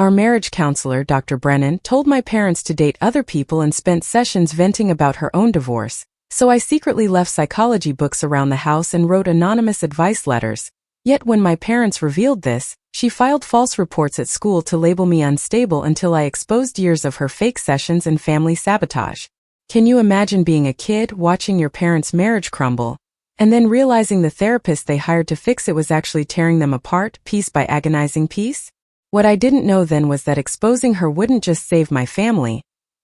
Our marriage counselor, Dr. Brennan, told my parents to date other people and spent sessions venting about her own divorce, so I secretly left psychology books around the house and wrote anonymous advice letters. Yet when my parents revealed this, she filed false reports at school to label me unstable until I exposed years of her fake sessions and family sabotage. Can you imagine being a kid watching your parents' marriage crumble, and then realizing the therapist they hired to fix it was actually tearing them apart, piece by agonizing piece? What I didn't know then was that exposing her wouldn't just save my family,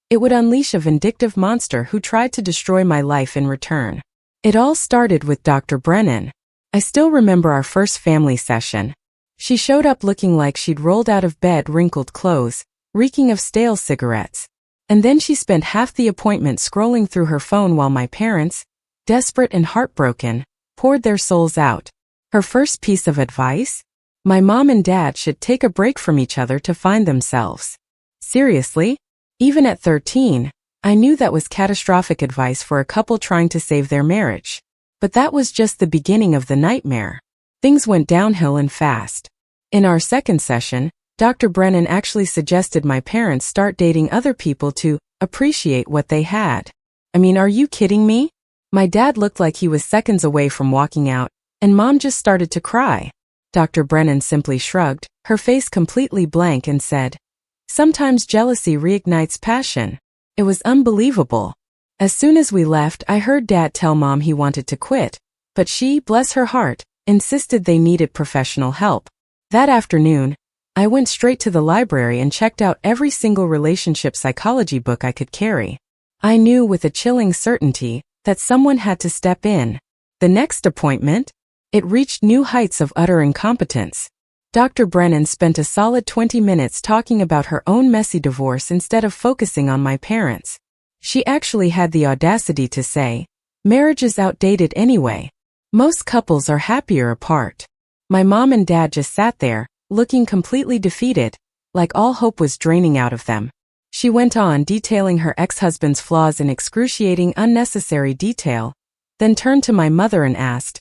it would unleash a vindictive monster who tried to destroy my life in return. It all started with Dr. Brennan. I still remember our first family session. She showed up looking like she'd rolled out of bed, wrinkled clothes, reeking of stale cigarettes. And then she spent half the appointment scrolling through her phone while my parents, desperate and heartbroken, poured their souls out. Her first piece of advice? My mom and dad should take a break from each other to find themselves. Seriously? Even at 13, I knew that was catastrophic advice for a couple trying to save their marriage. But that was just the beginning of the nightmare. Things went downhill and fast. In our second session, Dr. Brennan actually suggested my parents start dating other people to appreciate what they had. I mean, are you kidding me? My dad looked like he was seconds away from walking out, and Mom just started to cry. Dr. Brennan simply shrugged, her face completely blank, and said, "Sometimes jealousy reignites passion." It was unbelievable. As soon as we left, I heard Dad tell Mom he wanted to quit, but she, bless her heart, insisted they needed professional help. That afternoon, I went straight to the library and checked out every single relationship psychology book I could carry. I knew with a chilling certainty that someone had to step in. The next appointment? It reached new heights of utter incompetence. Dr. Brennan spent a solid 20 minutes talking about her own messy divorce instead of focusing on my parents. She actually had the audacity to say, "Marriage is outdated anyway. Most couples are happier apart." My mom and dad just sat there, looking completely defeated, like all hope was draining out of them. She went on detailing her ex-husband's flaws in excruciating, unnecessary detail, then turned to my mother and asked,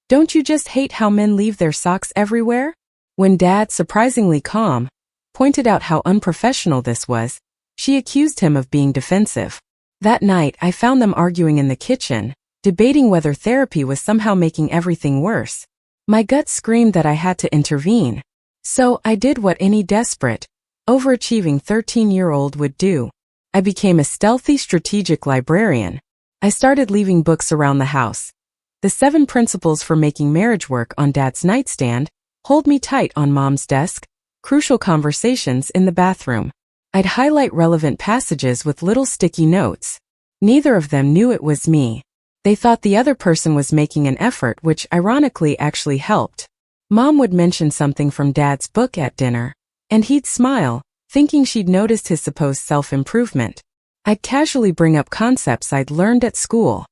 "Don't you just hate how men leave their socks everywhere?" When Dad, surprisingly calm, pointed out how unprofessional this was, she accused him of being defensive. That night, I found them arguing in the kitchen, debating whether therapy was somehow making everything worse. My gut screamed that I had to intervene. So I did what any desperate, overachieving 13-year-old would do. I became a stealthy, strategic librarian. I started leaving books around the house. The 7 Principles for Making Marriage Work on Dad's nightstand, Hold Me Tight on Mom's desk, Crucial Conversations in the bathroom. I'd highlight relevant passages with little sticky notes. Neither of them knew it was me. They thought the other person was making an effort, which ironically actually helped. Mom would mention something from Dad's book at dinner, and he'd smile, thinking she'd noticed his supposed self-improvement. I'd casually bring up concepts I'd learned at school.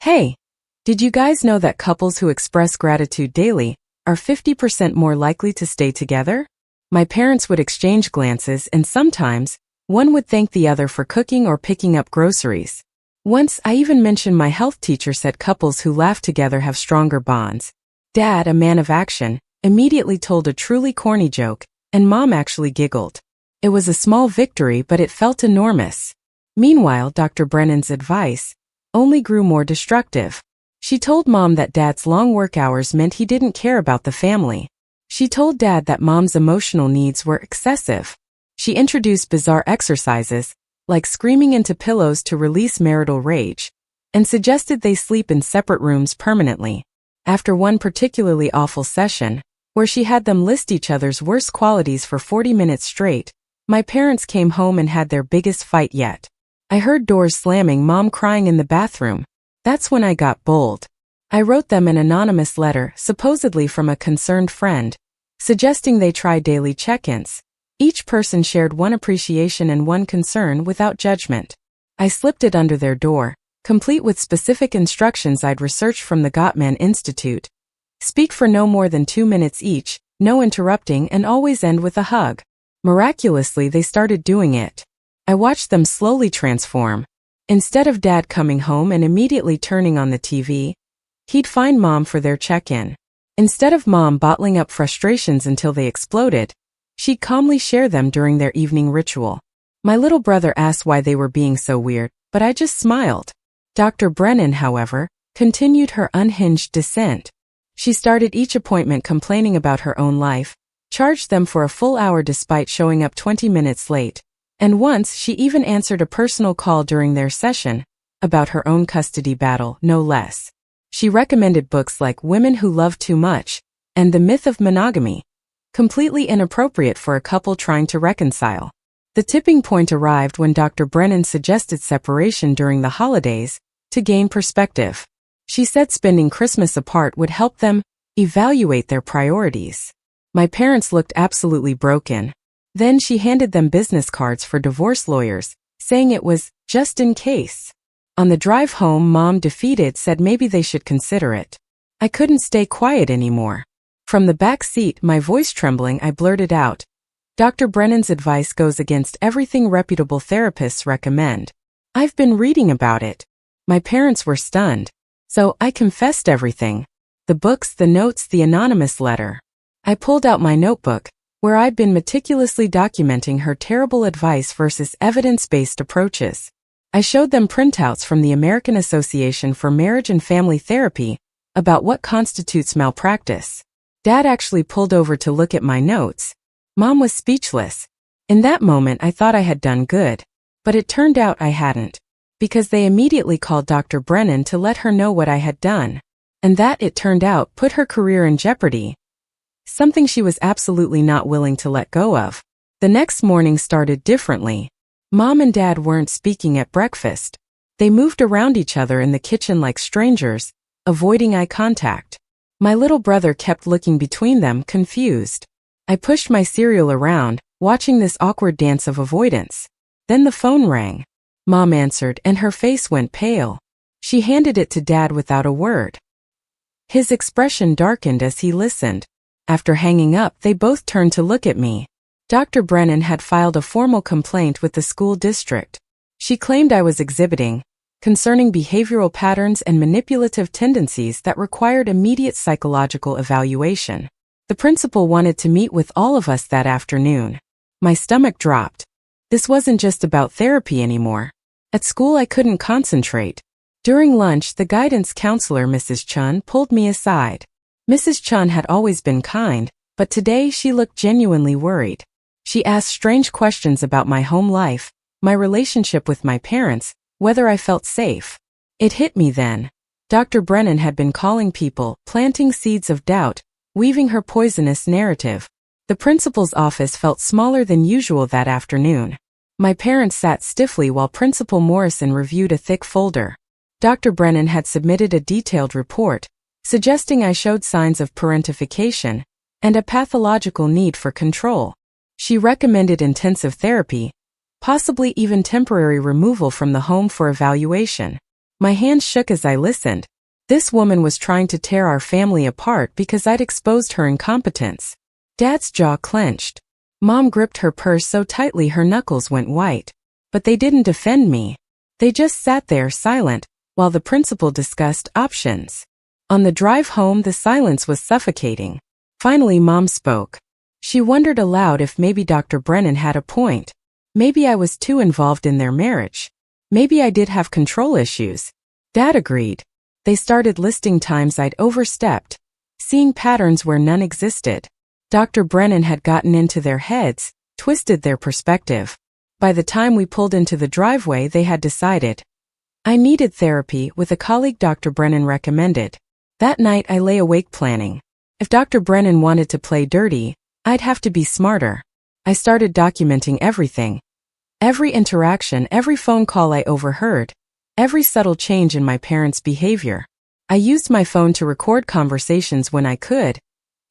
"Hey, did you guys know that couples who express gratitude daily are 50% more likely to stay together?" My parents would exchange glances, and sometimes, one would thank the other for cooking or picking up groceries. Once, I even mentioned my health teacher said couples who laugh together have stronger bonds. Dad, a man of action, immediately told a truly corny joke, and Mom actually giggled. It was a small victory, but it felt enormous. Meanwhile, Dr. Brennan's advice only grew more destructive. She told Mom that Dad's long work hours meant he didn't care about the family. She told Dad that Mom's emotional needs were excessive. She introduced bizarre exercises, like screaming into pillows to release marital rage, and suggested they sleep in separate rooms permanently. After one particularly awful session, where she had them list each other's worst qualities for 40 minutes straight, my parents came home and had their biggest fight yet. I heard doors slamming, Mom crying in the bathroom. That's when I got bold. I wrote them an anonymous letter, supposedly from a concerned friend, suggesting they try daily check-ins. Each person shared one appreciation and one concern without judgment. I slipped it under their door, complete with specific instructions I'd researched from the Gottman Institute. Speak for no more than 2 minutes each, no interrupting, and always end with a hug. Miraculously, they started doing it. I watched them slowly transform. Instead of Dad coming home and immediately turning on the TV, he'd find Mom for their check-in. Instead of Mom bottling up frustrations until they exploded, She'd calmly share them during their evening ritual. My little brother asked why they were being so weird, but I just smiled. Dr. Brennan, however, continued her unhinged descent. She started each appointment complaining about her own life, charged them for a full hour despite showing up 20 minutes late, and once she even answered a personal call during their session, about her own custody battle, no less. She recommended books like Women Who Love Too Much and The Myth of Monogamy, completely inappropriate for a couple trying to reconcile. The tipping point arrived when Dr. Brennan suggested separation during the holidays to gain perspective. She said spending Christmas apart would help them evaluate their priorities. My parents looked absolutely broken. Then she handed them business cards for divorce lawyers, saying it was just in case. On the drive home, Mom, defeated, said maybe they should consider it. I couldn't stay quiet anymore. From the back seat, my voice trembling, I blurted out, "Dr. Brennan's advice goes against everything reputable therapists recommend. I've been reading about it." My parents were stunned. So I confessed everything. The books, the notes, the anonymous letter. I pulled out my notebook, where I'd been meticulously documenting her terrible advice versus evidence-based approaches. I showed them printouts from the American Association for Marriage and Family Therapy about what constitutes malpractice. Dad actually pulled over to look at my notes. Mom was speechless. In that moment, I thought I had done good, but it turned out I hadn't, because they immediately called Dr. Brennan to let her know what I had done. And that, it turned out, put her career in jeopardy, something she was absolutely not willing to let go of. The next morning started differently. Mom and Dad weren't speaking at breakfast. They moved around each other in the kitchen like strangers, avoiding eye contact. My little brother kept looking between them, confused. I pushed my cereal around, watching this awkward dance of avoidance. Then the phone rang. Mom answered, and her face went pale. She handed it to Dad without a word. His expression darkened as he listened. After hanging up, they both turned to look at me. Dr. Brennan had filed a formal complaint with the school district. She claimed I was exhibiting concerning behavioral patterns and manipulative tendencies that required immediate psychological evaluation. The principal wanted to meet with all of us that afternoon. My stomach dropped. This wasn't just about therapy anymore. At school, I couldn't concentrate. During lunch, the guidance counselor, Mrs. Chun, pulled me aside. Mrs. Chun had always been kind, but today she looked genuinely worried. She asked strange questions about my home life, my relationship with my parents, whether I felt safe. It hit me then. Dr. Brennan had been calling people, planting seeds of doubt, weaving her poisonous narrative. The principal's office felt smaller than usual that afternoon. My parents sat stiffly while Principal Morrison reviewed a thick folder. Dr. Brennan had submitted a detailed report, suggesting I showed signs of parentification and a pathological need for control. She recommended intensive therapy, possibly even temporary removal from the home for evaluation. My hands shook as I listened. This woman was trying to tear our family apart because I'd exposed her incompetence. Dad's jaw clenched. Mom gripped her purse so tightly her knuckles went white. But they didn't defend me. They just sat there silent, while the principal discussed options. On the drive home, the silence was suffocating. Finally, Mom spoke. She wondered aloud if maybe Dr. Brennan had a point. Maybe I was too involved in their marriage. Maybe I did have control issues. Dad agreed. They started listing times I'd overstepped, seeing patterns where none existed. Dr. Brennan had gotten into their heads, twisted their perspective. By the time we pulled into the driveway, they had decided I needed therapy with a colleague Dr. Brennan recommended. That night I lay awake planning. If Dr. Brennan wanted to play dirty, I'd have to be smarter. I started documenting everything. Every interaction, every phone call I overheard, every subtle change in my parents' behavior. I used my phone to record conversations when I could,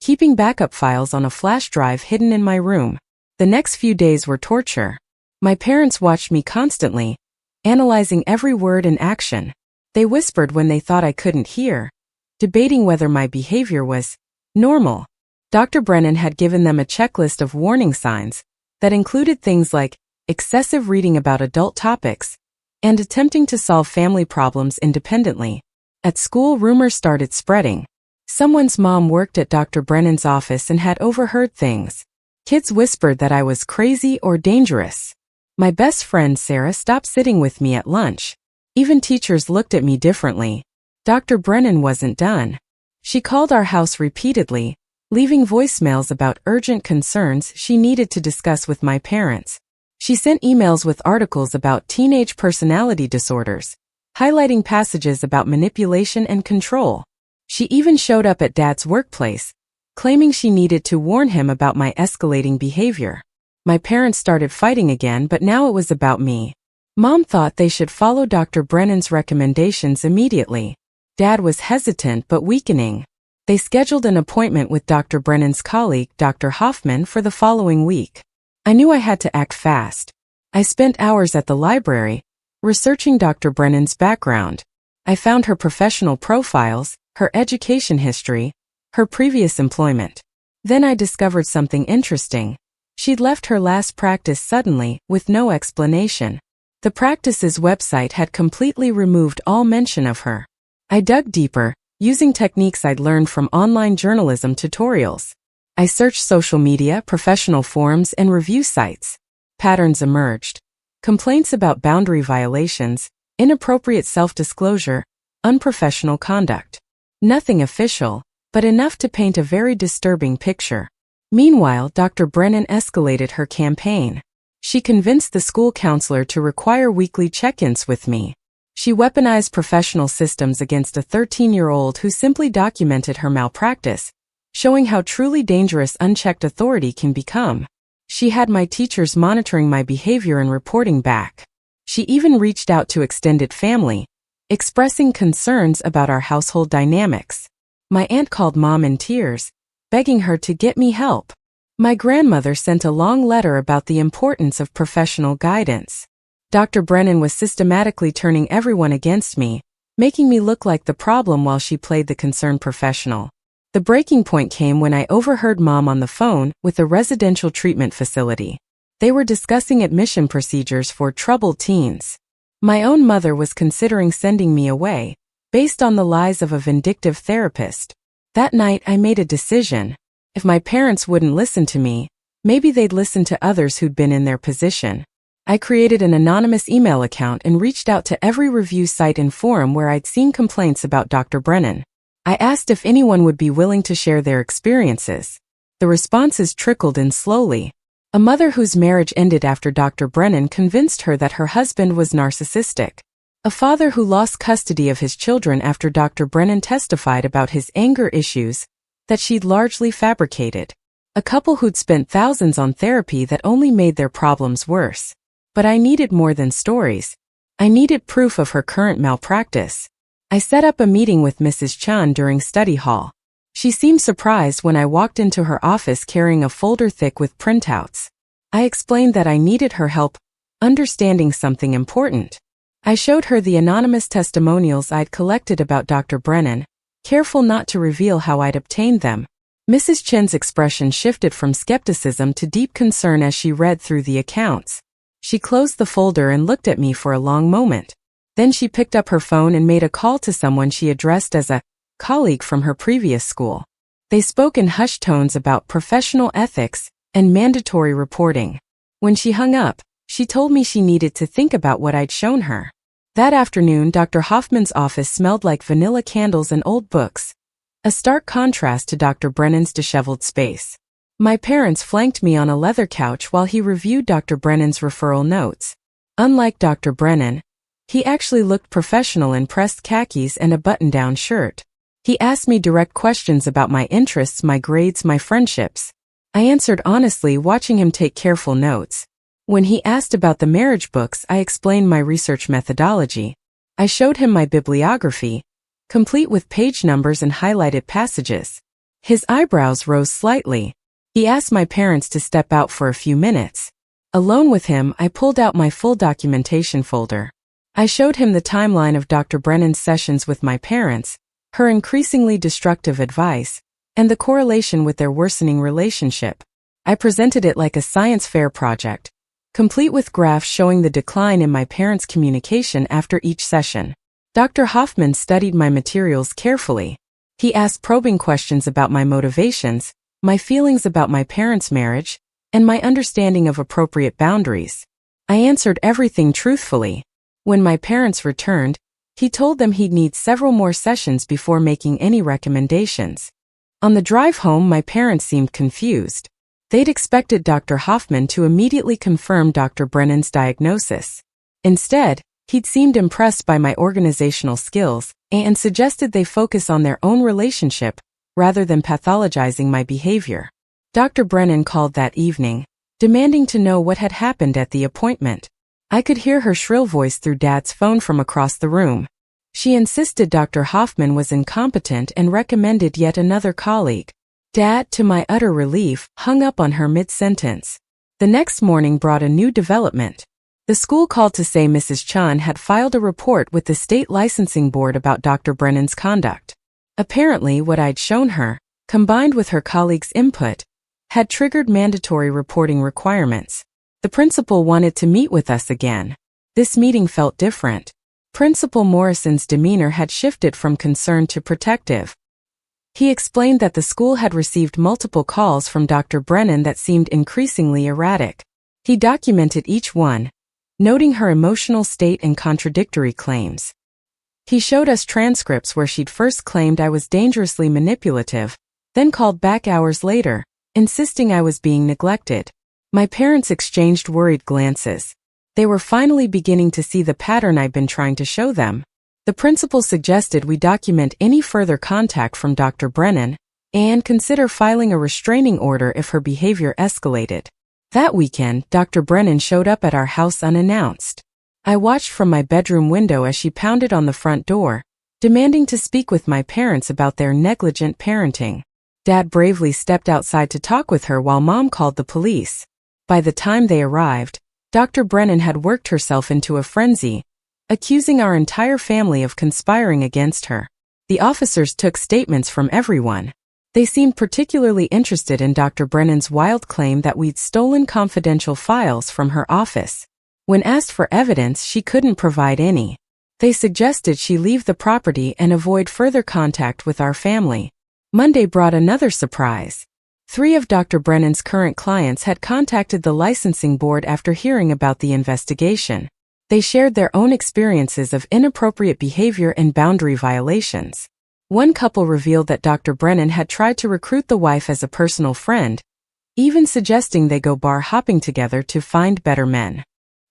keeping backup files on a flash drive hidden in my room. The next few days were torture. My parents watched me constantly, analyzing every word and action. They whispered when they thought I couldn't hear, debating whether my behavior was normal. Dr. Brennan had given them a checklist of warning signs that included things like excessive reading about adult topics and attempting to solve family problems independently. At school, rumors started spreading. Someone's mom worked at Dr. Brennan's office and had overheard things. Kids whispered that I was crazy or dangerous. My best friend Sarah stopped sitting with me at lunch. Even teachers looked at me differently. Dr. Brennan wasn't done. She called our house repeatedly, leaving voicemails about urgent concerns she needed to discuss with my parents. She sent emails with articles about teenage personality disorders, highlighting passages about manipulation and control. She even showed up at Dad's workplace, claiming she needed to warn him about my escalating behavior. My parents started fighting again, but now it was about me. Mom thought they should follow Dr. Brennan's recommendations immediately. Dad was hesitant but weakening. They scheduled an appointment with Dr. Brennan's colleague, Dr. Hoffman, for the following week. I knew I had to act fast. I spent hours at the library, researching Dr. Brennan's background. I found her professional profiles, her education history, her previous employment. Then I discovered something interesting. She'd left her last practice suddenly, with no explanation. The practice's website had completely removed all mention of her. I dug deeper, using techniques I'd learned from online journalism tutorials. I searched social media, professional forums, and review sites. Patterns emerged. Complaints about boundary violations, inappropriate self-disclosure, unprofessional conduct. Nothing official, but enough to paint a very disturbing picture. Meanwhile, Dr. Brennan escalated her campaign. She convinced the school counselor to require weekly check-ins with me. She weaponized professional systems against a 13-year-old who simply documented her malpractice, showing how truly dangerous unchecked authority can become. She had my teachers monitoring my behavior and reporting back. She even reached out to extended family, expressing concerns about our household dynamics. My aunt called Mom in tears, begging her to get me help. My grandmother sent a long letter about the importance of professional guidance. Dr. Brennan was systematically turning everyone against me, making me look like the problem while she played the concerned professional. The breaking point came when I overheard Mom on the phone with a residential treatment facility. They were discussing admission procedures for troubled teens. My own mother was considering sending me away, based on the lies of a vindictive therapist. That night I made a decision. If my parents wouldn't listen to me, maybe they'd listen to others who'd been in their position. I created an anonymous email account and reached out to every review site and forum where I'd seen complaints about Dr. Brennan. I asked if anyone would be willing to share their experiences. The responses trickled in slowly. A mother whose marriage ended after Dr. Brennan convinced her that her husband was narcissistic. A father who lost custody of his children after Dr. Brennan testified about his anger issues that she'd largely fabricated. A couple who'd spent thousands on therapy that only made their problems worse. But I needed more than stories. I needed proof of her current malpractice. I set up a meeting with Mrs. Chun during study hall. She seemed surprised when I walked into her office carrying a folder thick with printouts. I explained that I needed her help understanding something important. I showed her the anonymous testimonials I'd collected about Dr. Brennan, careful not to reveal how I'd obtained them. Mrs. Chen's expression shifted from skepticism to deep concern as she read through the accounts. She closed the folder and looked at me for a long moment. Then she picked up her phone and made a call to someone she addressed as a colleague from her previous school. They spoke in hushed tones about professional ethics and mandatory reporting. When she hung up, she told me she needed to think about what I'd shown her. That afternoon, Dr. Hoffman's office smelled like vanilla candles and old books, a stark contrast to Dr. Brennan's disheveled space. My parents flanked me on a leather couch while he reviewed Dr. Brennan's referral notes. Unlike Dr. Brennan, he actually looked professional in pressed khakis and a button-down shirt. He asked me direct questions about my interests, my grades, my friendships. I answered honestly, watching him take careful notes. When he asked about the marriage books, I explained my research methodology. I showed him my bibliography, complete with page numbers and highlighted passages. His eyebrows rose slightly. He asked my parents to step out for a few minutes. Alone with him, I pulled out my full documentation folder. I showed him the timeline of Dr. Brennan's sessions with my parents, her increasingly destructive advice, and the correlation with their worsening relationship. I presented it like a science fair project, complete with graphs showing the decline in my parents' communication after each session. Dr. Hoffman studied my materials carefully. He asked probing questions about my motivations, my feelings about my parents' marriage, and my understanding of appropriate boundaries. I answered everything truthfully. When my parents returned, he told them he'd need several more sessions before making any recommendations. On the drive home, my parents seemed confused. They'd expected Dr. Hoffman to immediately confirm Dr. Brennan's diagnosis. Instead, he'd seemed impressed by my organizational skills and suggested they focus on their own relationship rather than pathologizing my behavior. Dr. Brennan called that evening, demanding to know what had happened at the appointment. I could hear her shrill voice through Dad's phone from across the room. She insisted Dr. Hoffman was incompetent and recommended yet another colleague. Dad, to my utter relief, hung up on her mid-sentence. The next morning brought a new development. The school called to say Mrs. Chun had filed a report with the state licensing board about Dr. Brennan's conduct. Apparently, what I'd shown her, combined with her colleagues' input, had triggered mandatory reporting requirements. The principal wanted to meet with us again. This meeting felt different. Principal Morrison's demeanor had shifted from concerned to protective. He explained that the school had received multiple calls from Dr. Brennan that seemed increasingly erratic. He documented each one, noting her emotional state and contradictory claims. He showed us transcripts where she'd first claimed I was dangerously manipulative, then called back hours later, insisting I was being neglected. My parents exchanged worried glances. They were finally beginning to see the pattern I'd been trying to show them. The principal suggested we document any further contact from Dr. Brennan and consider filing a restraining order if her behavior escalated. That weekend, Dr. Brennan showed up at our house unannounced. I watched from my bedroom window as she pounded on the front door, demanding to speak with my parents about their negligent parenting. Dad bravely stepped outside to talk with her while Mom called the police. By the time they arrived, Dr. Brennan had worked herself into a frenzy, accusing our entire family of conspiring against her. The officers took statements from everyone. They seemed particularly interested in Dr. Brennan's wild claim that we'd stolen confidential files from her office. When asked for evidence, she couldn't provide any. They suggested she leave the property and avoid further contact with our family. Monday brought another surprise. 3 of Dr. Brennan's current clients had contacted the licensing board after hearing about the investigation. They shared their own experiences of inappropriate behavior and boundary violations. One couple revealed that Dr. Brennan had tried to recruit the wife as a personal friend, even suggesting they go bar hopping together to find better men.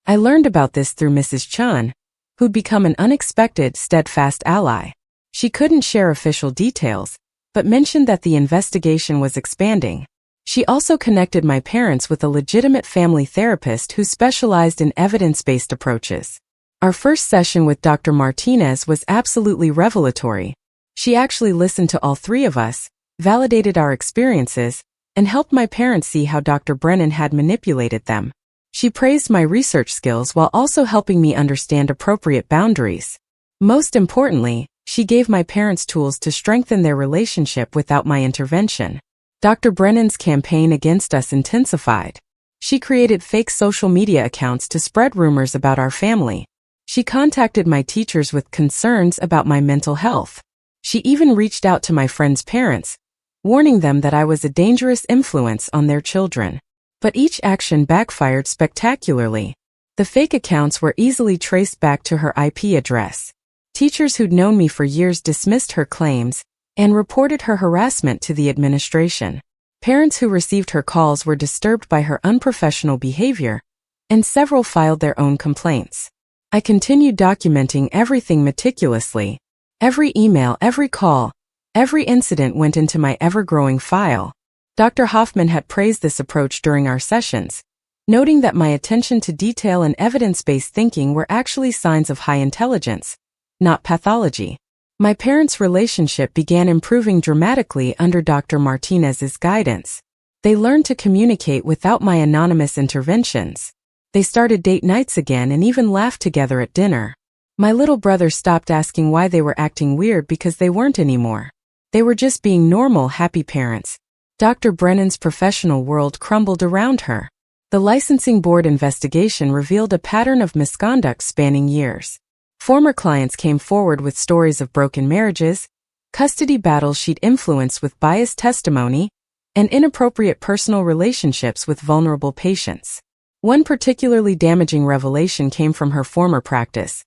I learned about this through Mrs. Chun, who'd become an unexpected, steadfast ally. She couldn't share official details, but mentioned that the investigation was expanding. She also connected my parents with a legitimate family therapist who specialized in evidence-based approaches. Our first session with Dr. Martinez was absolutely revelatory. She actually listened to all 3 of us, validated our experiences, and helped my parents see how Dr. Brennan had manipulated them. She praised my research skills while also helping me understand appropriate boundaries. Most importantly, she gave my parents tools to strengthen their relationship without my intervention. Dr. Brennan's campaign against us intensified. She created fake social media accounts to spread rumors about our family. She contacted my teachers with concerns about my mental health. She even reached out to my friends' parents, warning them that I was a dangerous influence on their children. But each action backfired spectacularly. The fake accounts were easily traced back to her IP address. Teachers who'd known me for years dismissed her claims and reported her harassment to the administration. Parents who received her calls were disturbed by her unprofessional behavior, and several filed their own complaints. I continued documenting everything meticulously. Every email, every call, every incident went into my ever-growing file. Dr. Hoffman had praised this approach during our sessions, noting that my attention to detail and evidence-based thinking were actually signs of high intelligence, not pathology. My parents' relationship began improving dramatically under Dr. Martinez's guidance. They learned to communicate without my anonymous interventions. They started date nights again and even laughed together at dinner. My little brother stopped asking why they were acting weird because they weren't anymore. They were just being normal, happy parents. Dr. Brennan's professional world crumbled around her. The licensing board investigation revealed a pattern of misconduct spanning years. Former clients came forward with stories of broken marriages, custody battles she'd influenced with biased testimony, and inappropriate personal relationships with vulnerable patients. One particularly damaging revelation came from her former practice.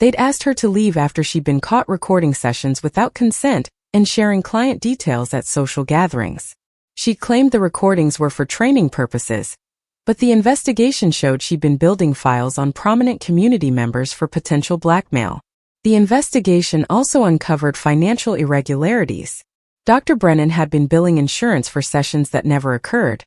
They'd asked her to leave after she'd been caught recording sessions without consent and sharing client details at social gatherings. She claimed the recordings were for training purposes, but the investigation showed she'd been building files on prominent community members for potential blackmail. The investigation also uncovered financial irregularities. Dr. Brennan had been billing insurance for sessions that never occurred,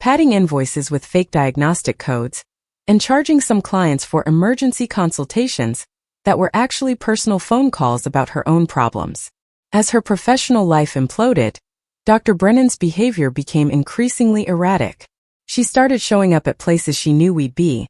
padding invoices with fake diagnostic codes, and charging some clients for emergency consultations that were actually personal phone calls about her own problems. As her professional life imploded, Dr. Brennan's behavior became increasingly erratic. She started showing up at places she knew we'd be: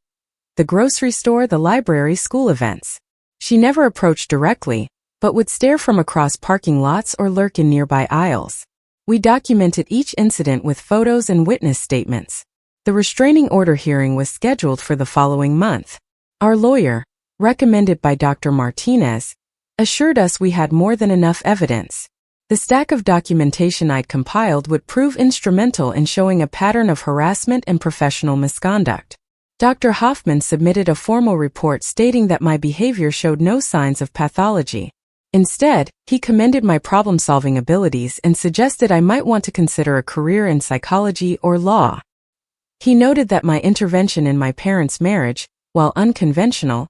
the grocery store, the library, school events. She never approached directly, but would stare from across parking lots or lurk in nearby aisles. We documented each incident with photos and witness statements. The restraining order hearing was scheduled for the following month. Our lawyer, recommended by Dr. Martinez, assured us we had more than enough evidence. The stack of documentation I'd compiled would prove instrumental in showing a pattern of harassment and professional misconduct. Dr. Hoffman submitted a formal report stating that my behavior showed no signs of pathology. Instead, he commended my problem-solving abilities and suggested I might want to consider a career in psychology or law. He noted that my intervention in my parents' marriage, while unconventional,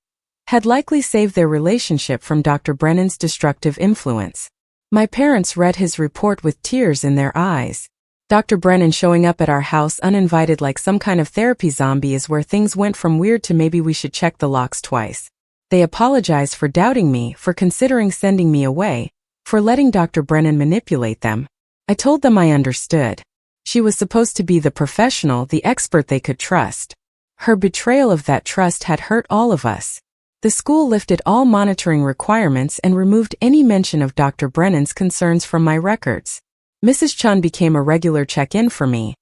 had likely saved their relationship from Dr. Brennan's destructive influence. My parents read his report with tears in their eyes. Dr. Brennan showing up at our house uninvited like some kind of therapy zombie is where things went from weird to maybe we should check the locks twice. They apologized for doubting me, for considering sending me away, for letting Dr. Brennan manipulate them. I told them I understood. She was supposed to be the professional, the expert they could trust. Her betrayal of that trust had hurt all of us. The school lifted all monitoring requirements and removed any mention of Dr. Brennan's concerns from my records. Mrs. Chun became a regular check-in for me,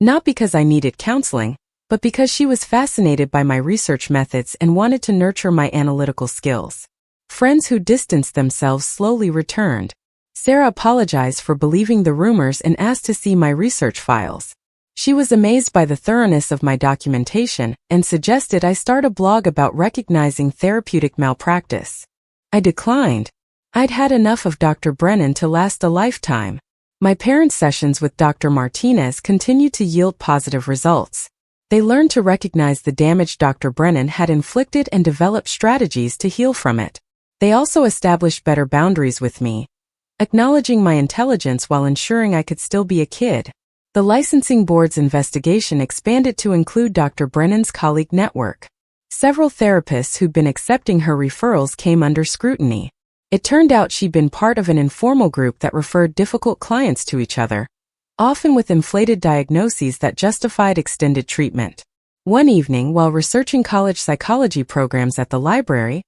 not because I needed counseling, but because she was fascinated by my research methods and wanted to nurture my analytical skills. Friends who distanced themselves slowly returned. Sarah apologized for believing the rumors and asked to see my research files. She was amazed by the thoroughness of my documentation and suggested I start a blog about recognizing therapeutic malpractice. I declined. I'd had enough of Dr. Brennan to last a lifetime. My parents' sessions with Dr. Martinez continued to yield positive results. They learned to recognize the damage Dr. Brennan had inflicted and developed strategies to heal from it. They also established better boundaries with me, acknowledging my intelligence while ensuring I could still be a kid. The licensing board's investigation expanded to include Dr. Brennan's colleague network. Several therapists who'd been accepting her referrals came under scrutiny. It turned out she'd been part of an informal group that referred difficult clients to each other, often with inflated diagnoses that justified extended treatment. One evening, while researching college psychology programs at the library,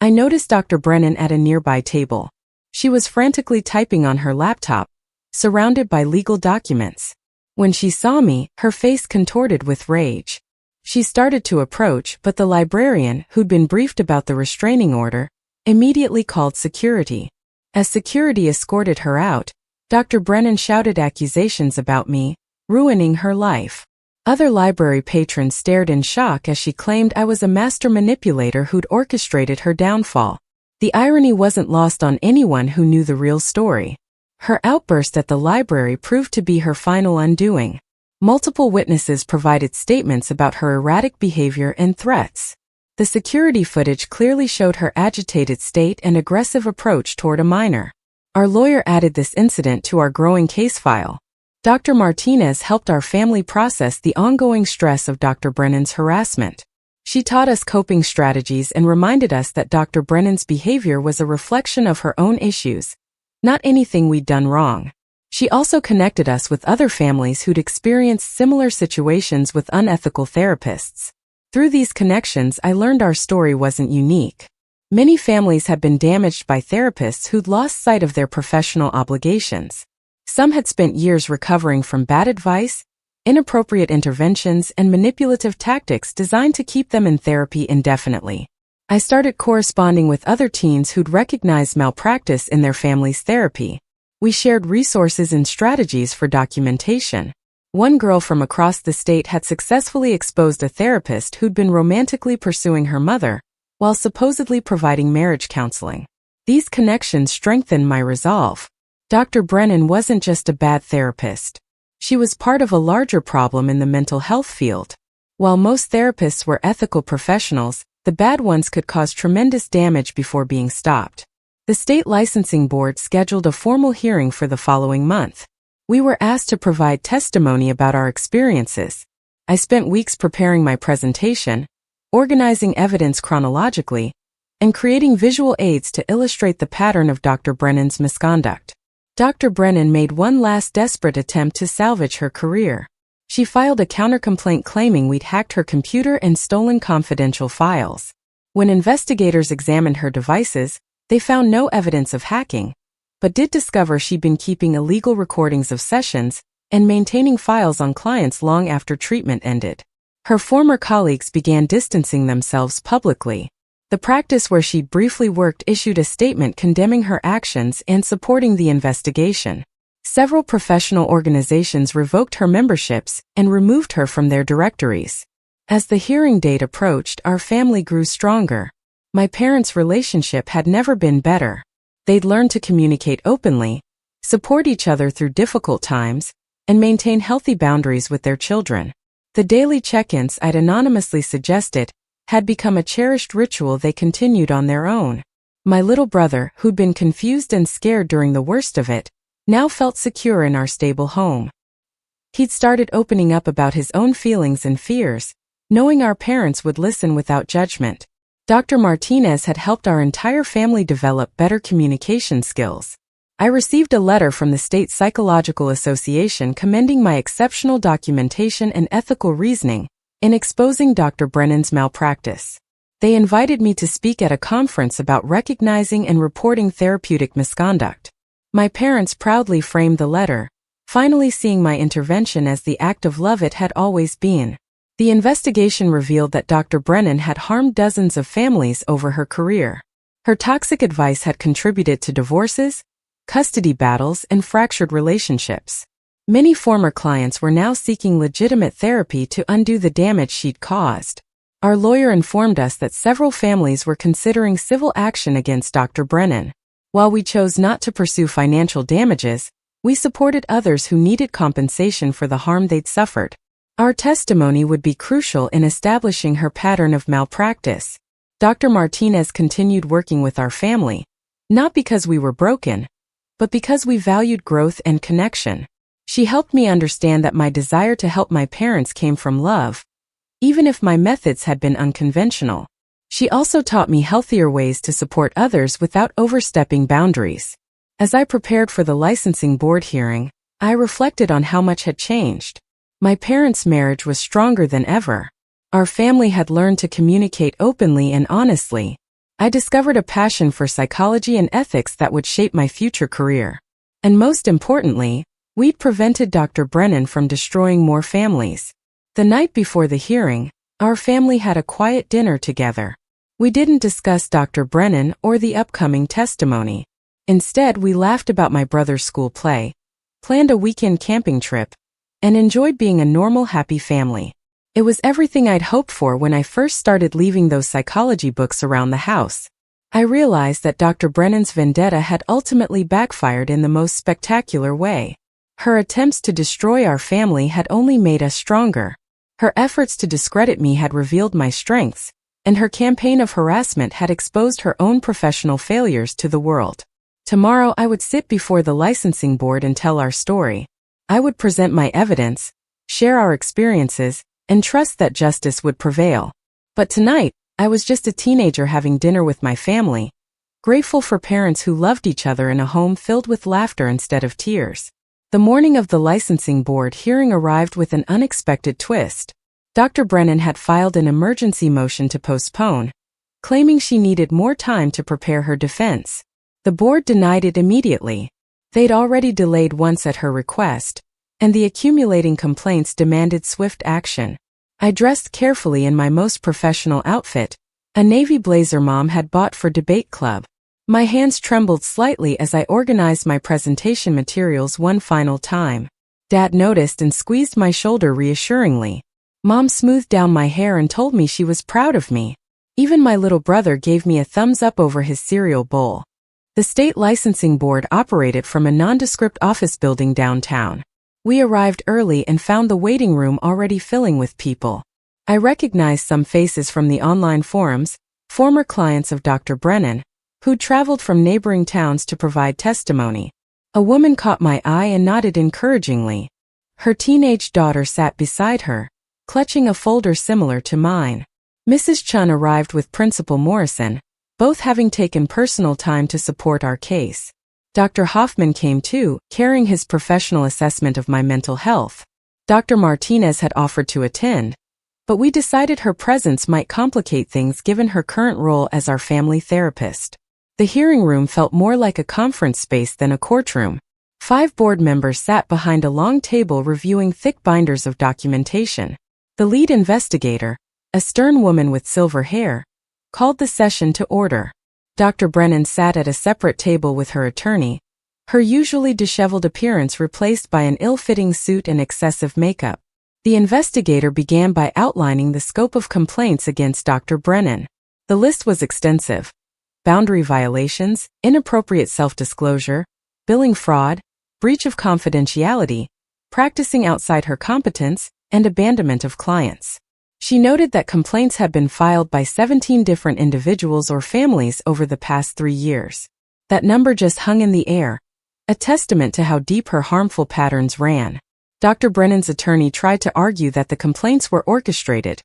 I noticed Dr. Brennan at a nearby table. She was frantically typing on her laptop, surrounded by legal documents. When she saw me, her face contorted with rage. She started to approach, but the librarian, who'd been briefed about the restraining order, immediately called security. As security escorted her out, Dr. Brennan shouted accusations about me, ruining her life. Other library patrons stared in shock as she claimed I was a master manipulator who'd orchestrated her downfall. The irony wasn't lost on anyone who knew the real story. Her outburst at the library proved to be her final undoing. Multiple witnesses provided statements about her erratic behavior and threats. The security footage clearly showed her agitated state and aggressive approach toward a minor. Our lawyer added this incident to our growing case file. Dr. Martinez helped our family process the ongoing stress of Dr. Brennan's harassment. She taught us coping strategies and reminded us that Dr. Brennan's behavior was a reflection of her own issues, not anything we'd done wrong. She also connected us with other families who'd experienced similar situations with unethical therapists. Through these connections, I learned our story wasn't unique. Many families had been damaged by therapists who'd lost sight of their professional obligations. Some had spent years recovering from bad advice, inappropriate interventions, and manipulative tactics designed to keep them in therapy indefinitely. I started corresponding with other teens who'd recognized malpractice in their family's therapy. We shared resources and strategies for documentation. One girl from across the state had successfully exposed a therapist who'd been romantically pursuing her mother, while supposedly providing marriage counseling. These connections strengthened my resolve. Dr. Brennan wasn't just a bad therapist. She was part of a larger problem in the mental health field. While most therapists were ethical professionals, the bad ones could cause tremendous damage before being stopped. The state licensing board scheduled a formal hearing for the following month. We were asked to provide testimony about our experiences. I spent weeks preparing my presentation, organizing evidence chronologically, and creating visual aids to illustrate the pattern of Dr. Brennan's misconduct. Dr. Brennan made one last desperate attempt to salvage her career. She filed a countercomplaint claiming we'd hacked her computer and stolen confidential files. When investigators examined her devices, they found no evidence of hacking, but did discover she'd been keeping illegal recordings of sessions and maintaining files on clients long after treatment ended. Her former colleagues began distancing themselves publicly. The practice where she'd briefly worked issued a statement condemning her actions and supporting the investigation. Several professional organizations revoked her memberships and removed her from their directories. As the hearing date approached, our family grew stronger. My parents' relationship had never been better. They'd learned to communicate openly, support each other through difficult times, and maintain healthy boundaries with their children. The daily check-ins I'd anonymously suggested had become a cherished ritual they continued on their own. My little brother, who'd been confused and scared during the worst of it, now felt secure in our stable home. He'd started opening up about his own feelings and fears, knowing our parents would listen without judgment. Dr. Martinez had helped our entire family develop better communication skills. I received a letter from the State Psychological Association commending my exceptional documentation and ethical reasoning in exposing Dr. Brennan's malpractice. They invited me to speak at a conference about recognizing and reporting therapeutic misconduct. My parents proudly framed the letter, finally seeing my intervention as the act of love it had always been. The investigation revealed that Dr. Brennan had harmed dozens of families over her career. Her toxic advice had contributed to divorces, custody battles, and fractured relationships. Many former clients were now seeking legitimate therapy to undo the damage she'd caused. Our lawyer informed us that several families were considering civil action against Dr. Brennan. While we chose not to pursue financial damages, we supported others who needed compensation for the harm they'd suffered. Our testimony would be crucial in establishing her pattern of malpractice. Dr. Martinez continued working with our family, not because we were broken, but because we valued growth and connection. She helped me understand that my desire to help my parents came from love, even if my methods had been unconventional. She also taught me healthier ways to support others without overstepping boundaries. As I prepared for the licensing board hearing, I reflected on how much had changed. My parents' marriage was stronger than ever. Our family had learned to communicate openly and honestly. I discovered a passion for psychology and ethics that would shape my future career. And most importantly, we'd prevented Dr. Brennan from destroying more families. The night before the hearing, our family had a quiet dinner together. We didn't discuss Dr. Brennan or the upcoming testimony. Instead, we laughed about my brother's school play, planned a weekend camping trip, and enjoyed being a normal, happy family. It was everything I'd hoped for when I first started leaving those psychology books around the house. I realized that Dr. Brennan's vendetta had ultimately backfired in the most spectacular way. Her attempts to destroy our family had only made us stronger. Her efforts to discredit me had revealed my strengths, and her campaign of harassment had exposed her own professional failures to the world. Tomorrow I would sit before the licensing board and tell our story. I would present my evidence, share our experiences, and trust that justice would prevail. But tonight, I was just a teenager having dinner with my family, grateful for parents who loved each other in a home filled with laughter instead of tears. The morning of the licensing board hearing arrived with an unexpected twist. Dr. Brennan had filed an emergency motion to postpone, claiming she needed more time to prepare her defense. The board denied it immediately. They'd already delayed once at her request, and the accumulating complaints demanded swift action. I dressed carefully in my most professional outfit, a navy blazer Mom had bought for debate club. My hands trembled slightly as I organized my presentation materials one final time. Dad noticed and squeezed my shoulder reassuringly. Mom smoothed down my hair and told me she was proud of me. Even my little brother gave me a thumbs up over his cereal bowl. The state licensing board operated from a nondescript office building downtown. We arrived early and found the waiting room already filling with people. I recognized some faces from the online forums, former clients of Dr. Brennan, who'd traveled from neighboring towns to provide testimony. A woman caught my eye and nodded encouragingly. Her teenage daughter sat beside her, clutching a folder similar to mine. Mrs. Chun arrived with Principal Morrison, both having taken personal time to support our case. Dr. Hoffman came too, carrying his professional assessment of my mental health. Dr. Martinez had offered to attend, but we decided her presence might complicate things given her current role as our family therapist. The hearing room felt more like a conference space than a courtroom. 5 board members sat behind a long table reviewing thick binders of documentation. The lead investigator, a stern woman with silver hair, called the session to order. Dr. Brennan sat at a separate table with her attorney, her usually disheveled appearance replaced by an ill-fitting suit and excessive makeup. The investigator began by outlining the scope of complaints against Dr. Brennan. The list was extensive. Boundary violations, inappropriate self-disclosure, billing fraud, breach of confidentiality, practicing outside her competence, and abandonment of clients. She noted that complaints had been filed by 17 different individuals or families over the past 3 years. That number just hung in the air, a testament to how deep her harmful patterns ran. Dr. Brennan's attorney tried to argue that the complaints were orchestrated,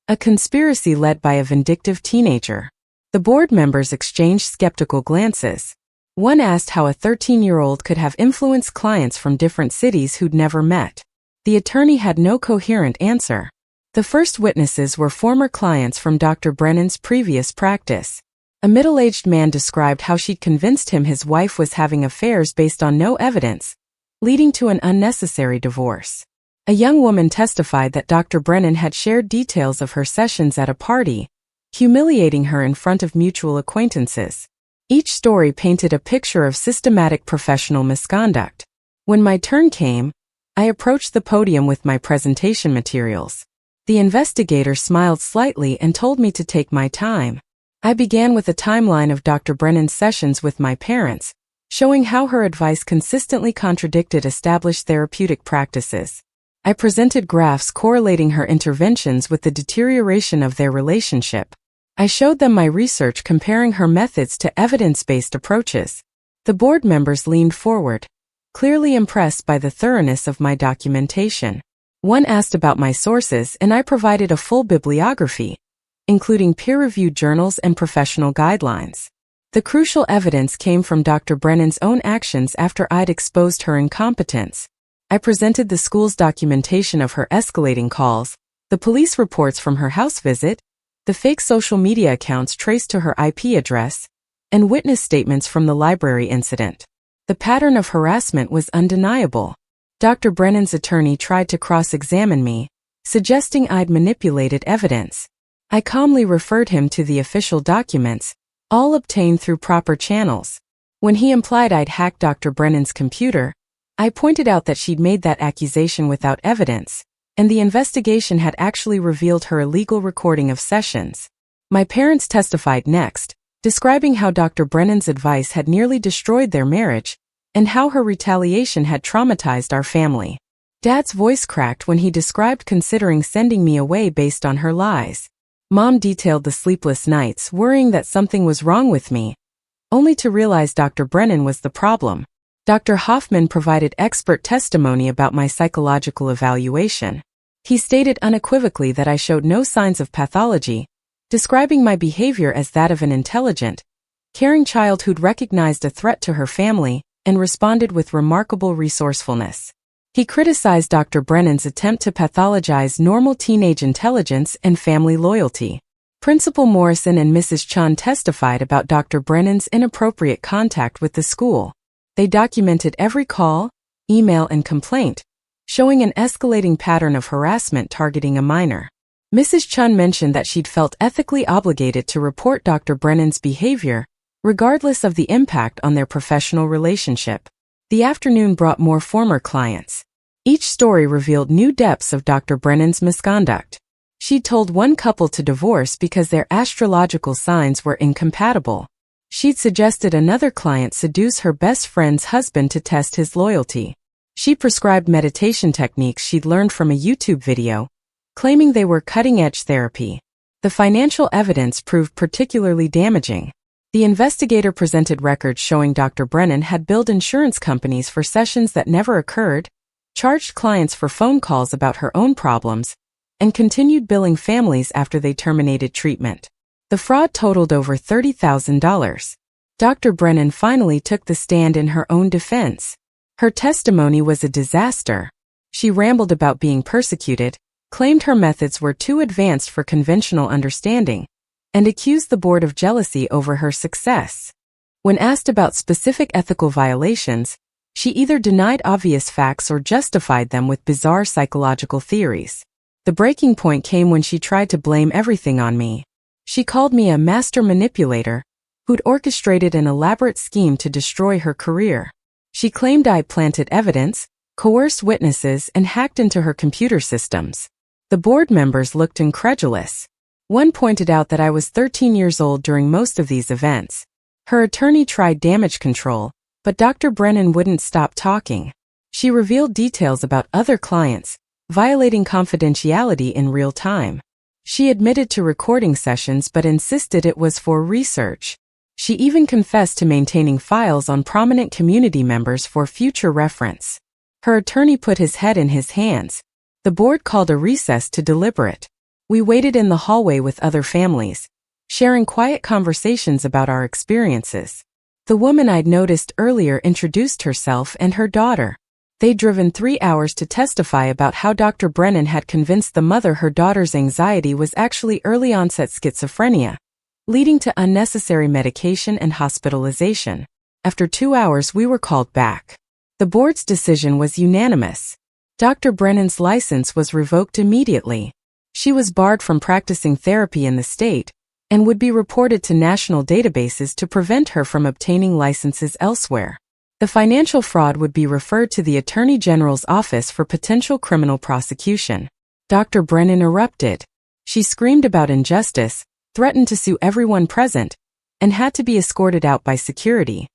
a conspiracy led by a vindictive teenager. The board members exchanged skeptical glances. One asked how a 13-year-old could have influenced clients from different cities who'd never met. The attorney had no coherent answer. The first witnesses were former clients from Dr. Brennan's previous practice. A middle-aged man described how she'd convinced him his wife was having affairs based on no evidence, leading to an unnecessary divorce. A young woman testified that Dr. Brennan had shared details of her sessions at a party, humiliating her in front of mutual acquaintances. Each story painted a picture of systematic professional misconduct. When my turn came, I approached the podium with my presentation materials. The investigator smiled slightly and told me to take my time. I began with a timeline of Dr. Brennan's sessions with my parents, showing how her advice consistently contradicted established therapeutic practices. I presented graphs correlating her interventions with the deterioration of their relationship. I showed them my research comparing her methods to evidence-based approaches. The board members leaned forward, clearly impressed by the thoroughness of my documentation. One asked about my sources and I provided a full bibliography, including peer-reviewed journals and professional guidelines. The crucial evidence came from Dr. Brennan's own actions after I'd exposed her incompetence. I presented the school's documentation of her escalating calls, the police reports from her house visit, the fake social media accounts traced to her IP address, and witness statements from the library incident. The pattern of harassment was undeniable. Dr. Brennan's attorney tried to cross-examine me, suggesting I'd manipulated evidence. I calmly referred him to the official documents, all obtained through proper channels. When he implied I'd hacked Dr. Brennan's computer, I pointed out that she'd made that accusation without evidence, and the investigation had actually revealed her illegal recording of sessions. My parents testified next, describing how Dr. Brennan's advice had nearly destroyed their marriage, and how her retaliation had traumatized our family. Dad's voice cracked when he described considering sending me away based on her lies. Mom detailed the sleepless nights, worrying that something was wrong with me, only to realize Dr. Brennan was the problem. Dr. Hoffman provided expert testimony about my psychological evaluation. He stated unequivocally that I showed no signs of pathology, describing my behavior as that of an intelligent, caring child who'd recognized a threat to her family and responded with remarkable resourcefulness. He criticized Dr. Brennan's attempt to pathologize normal teenage intelligence and family loyalty. Principal Morrison and Mrs. Chun testified about Dr. Brennan's inappropriate contact with the school. They documented every call, email, and complaint, showing an escalating pattern of harassment targeting a minor. Mrs. Chun mentioned that she'd felt ethically obligated to report Dr. Brennan's behavior, regardless of the impact on their professional relationship. The afternoon brought more former clients. Each story revealed new depths of Dr. Brennan's misconduct. She'd told one couple to divorce because their astrological signs were incompatible. She'd suggested another client seduce her best friend's husband to test his loyalty. She prescribed meditation techniques she'd learned from a YouTube video, claiming they were cutting-edge therapy. The financial evidence proved particularly damaging. The investigator presented records showing Dr. Brennan had billed insurance companies for sessions that never occurred, charged clients for phone calls about her own problems, and continued billing families after they terminated treatment. The fraud totaled over $30,000. Dr. Brennan finally took the stand in her own defense. Her testimony was a disaster. She rambled about being persecuted, claimed her methods were too advanced for conventional understanding, and accused the board of jealousy over her success. When asked about specific ethical violations, she either denied obvious facts or justified them with bizarre psychological theories. The breaking point came when she tried to blame everything on me. She called me a master manipulator who'd orchestrated an elaborate scheme to destroy her career. She claimed I planted evidence, coerced witnesses, and hacked into her computer systems. The board members looked incredulous. One pointed out that I was 13 years old during most of these events. Her attorney tried damage control, but Dr. Brennan wouldn't stop talking. She revealed details about other clients, violating confidentiality in real time. She admitted to recording sessions but insisted it was for research. She even confessed to maintaining files on prominent community members for future reference. Her attorney put his head in his hands. The board called a recess to deliberate. We waited in the hallway with other families, sharing quiet conversations about our experiences. The woman I'd noticed earlier introduced herself and her daughter. They'd driven 3 hours to testify about how Dr. Brennan had convinced the mother her daughter's anxiety was actually early-onset schizophrenia, leading to unnecessary medication and hospitalization. After 2 hours, we were called back. The board's decision was unanimous. Dr. Brennan's license was revoked immediately. She was barred from practicing therapy in the state and would be reported to national databases to prevent her from obtaining licenses elsewhere. The financial fraud would be referred to the Attorney General's office for potential criminal prosecution. Dr. Brennan erupted. She screamed about injustice, threatened to sue everyone present, and had to be escorted out by security.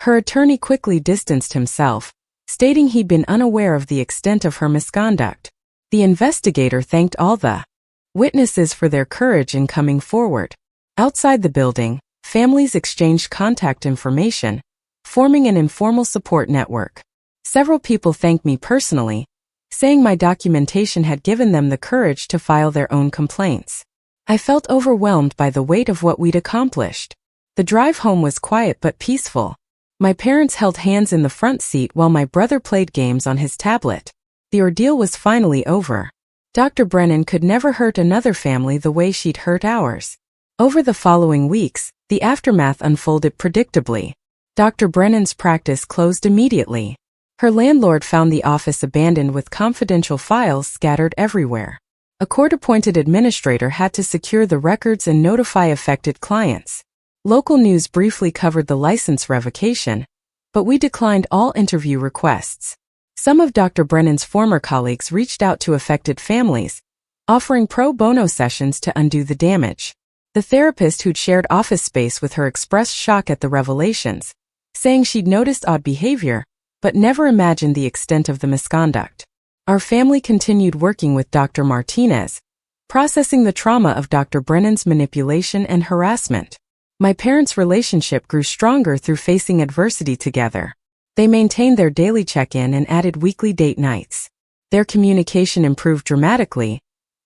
Her attorney quickly distanced himself, stating he'd been unaware of the extent of her misconduct. The investigator thanked all the witnesses for their courage in coming forward. Outside the building, families exchanged contact information, forming an informal support network. Several people thanked me personally, saying my documentation had given them the courage to file their own complaints. I felt overwhelmed by the weight of what we'd accomplished. The drive home was quiet but peaceful. My parents held hands in the front seat while my brother played games on his tablet. The ordeal was finally over. Dr. Brennan could never hurt another family the way she'd hurt ours. Over the following weeks, the aftermath unfolded predictably. Dr. Brennan's practice closed immediately. Her landlord found the office abandoned with confidential files scattered everywhere. A court-appointed administrator had to secure the records and notify affected clients. Local news briefly covered the license revocation, but we declined all interview requests. Some of Dr. Brennan's former colleagues reached out to affected families, offering pro bono sessions to undo the damage. The therapist who'd shared office space with her expressed shock at the revelations, saying she'd noticed odd behavior, but never imagined the extent of the misconduct. Our family continued working with Dr. Martinez, processing the trauma of Dr. Brennan's manipulation and harassment. My parents' relationship grew stronger through facing adversity together. They maintained their daily check-in and added weekly date nights. Their communication improved dramatically,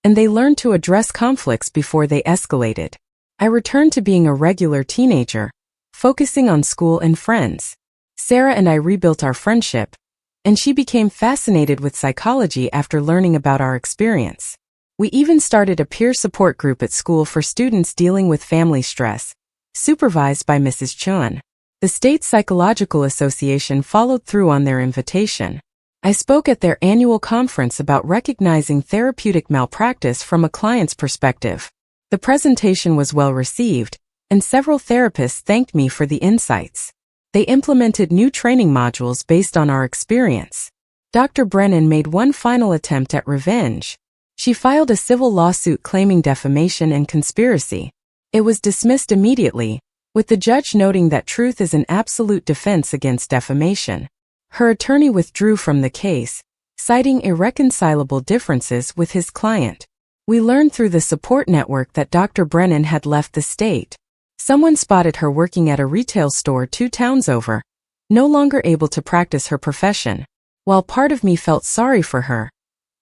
and they learned to address conflicts before they escalated. I returned to being a regular teenager, focusing on school and friends. Sarah and I rebuilt our friendship, and she became fascinated with psychology after learning about our experience. We even started a peer support group at school for students dealing with family stress, supervised by Mrs. Chun. The State Psychological Association followed through on their invitation. I spoke at their annual conference about recognizing therapeutic malpractice from a client's perspective. The presentation was well received, and several therapists thanked me for the insights. They implemented new training modules based on our experience. Dr. Brennan made one final attempt at revenge. She filed a civil lawsuit claiming defamation and conspiracy. It was dismissed immediately, with the judge noting that truth is an absolute defense against defamation. Her attorney withdrew from the case, citing irreconcilable differences with his client. We learned through the support network that Dr. Brennan had left the state. Someone spotted her working at a retail store 2 towns over, no longer able to practice her profession. While part of me felt sorry for her,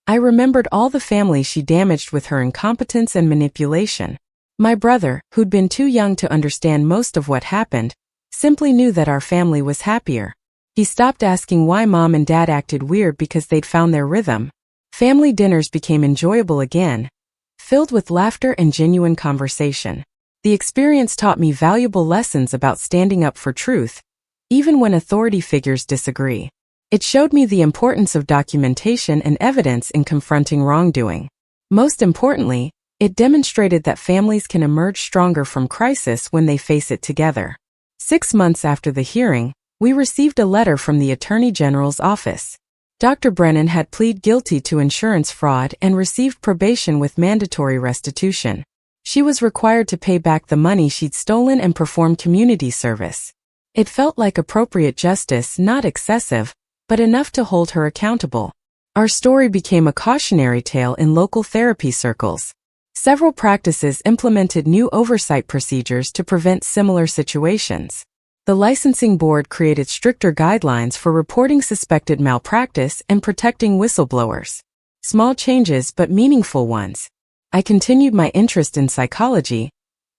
I remembered all the family she damaged with her incompetence and manipulation. My brother, who'd been too young to understand most of what happened, simply knew that our family was happier. He stopped asking why Mom and Dad acted weird because they'd found their rhythm. Family dinners became enjoyable again, filled with laughter and genuine conversation. The experience taught me valuable lessons about standing up for truth, even when authority figures disagree. It showed me the importance of documentation and evidence in confronting wrongdoing. Most importantly, it demonstrated that families can emerge stronger from crisis when they face it together. 6 months after the hearing, we received a letter from the Attorney General's office. Dr. Brennan had pleaded guilty to insurance fraud and received probation with mandatory restitution. She was required to pay back the money she'd stolen and perform community service. It felt like appropriate justice, not excessive, but enough to hold her accountable. Our story became a cautionary tale in local therapy circles. Several practices implemented new oversight procedures to prevent similar situations. The licensing board created stricter guidelines for reporting suspected malpractice and protecting whistleblowers. Small changes but meaningful ones. I continued my interest in psychology,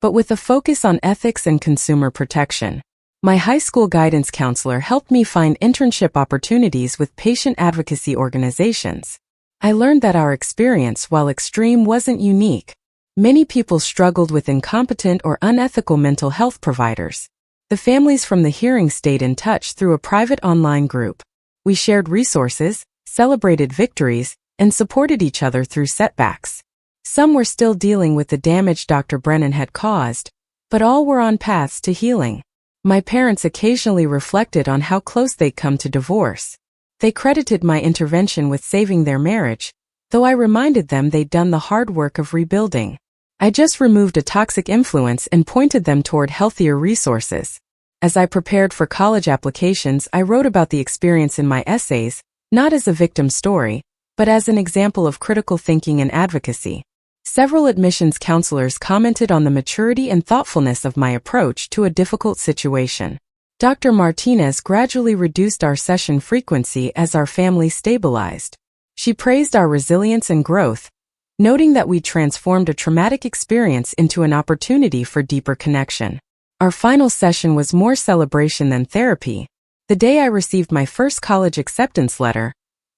but with a focus on ethics and consumer protection. My high school guidance counselor helped me find internship opportunities with patient advocacy organizations. I learned that our experience, while extreme, wasn't unique. Many people struggled with incompetent or unethical mental health providers. The families from the hearing stayed in touch through a private online group. We shared resources, celebrated victories, and supported each other through setbacks. Some were still dealing with the damage Dr. Brennan had caused, but all were on paths to healing. My parents occasionally reflected on how close they'd come to divorce. They credited my intervention with saving their marriage, though I reminded them they'd done the hard work of rebuilding. I just removed a toxic influence and pointed them toward healthier resources. As I prepared for college applications, I wrote about the experience in my essays, not as a victim story, but as an example of critical thinking and advocacy. Several admissions counselors commented on the maturity and thoughtfulness of my approach to a difficult situation. Dr. Martinez gradually reduced our session frequency as our family stabilized. She praised our resilience and growth, noting that we transformed a traumatic experience into an opportunity for deeper connection. Our final session was more celebration than therapy. The day I received my first college acceptance letter,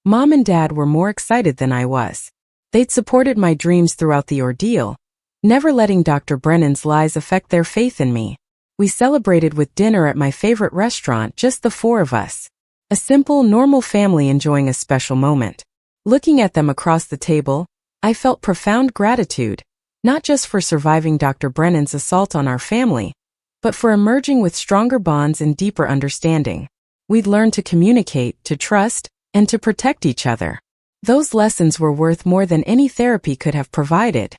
Mom and Dad were more excited than I was. They'd supported my dreams throughout the ordeal, never letting Dr. Brennan's lies affect their faith in me. We celebrated with dinner at my favorite restaurant, just the 4 of us. A simple, normal family enjoying a special moment. Looking at them across the table, I felt profound gratitude, not just for surviving Dr. Brennan's assault on our family, but for emerging with stronger bonds and deeper understanding. We'd learned to communicate, to trust, and to protect each other. Those lessons were worth more than any therapy could have provided.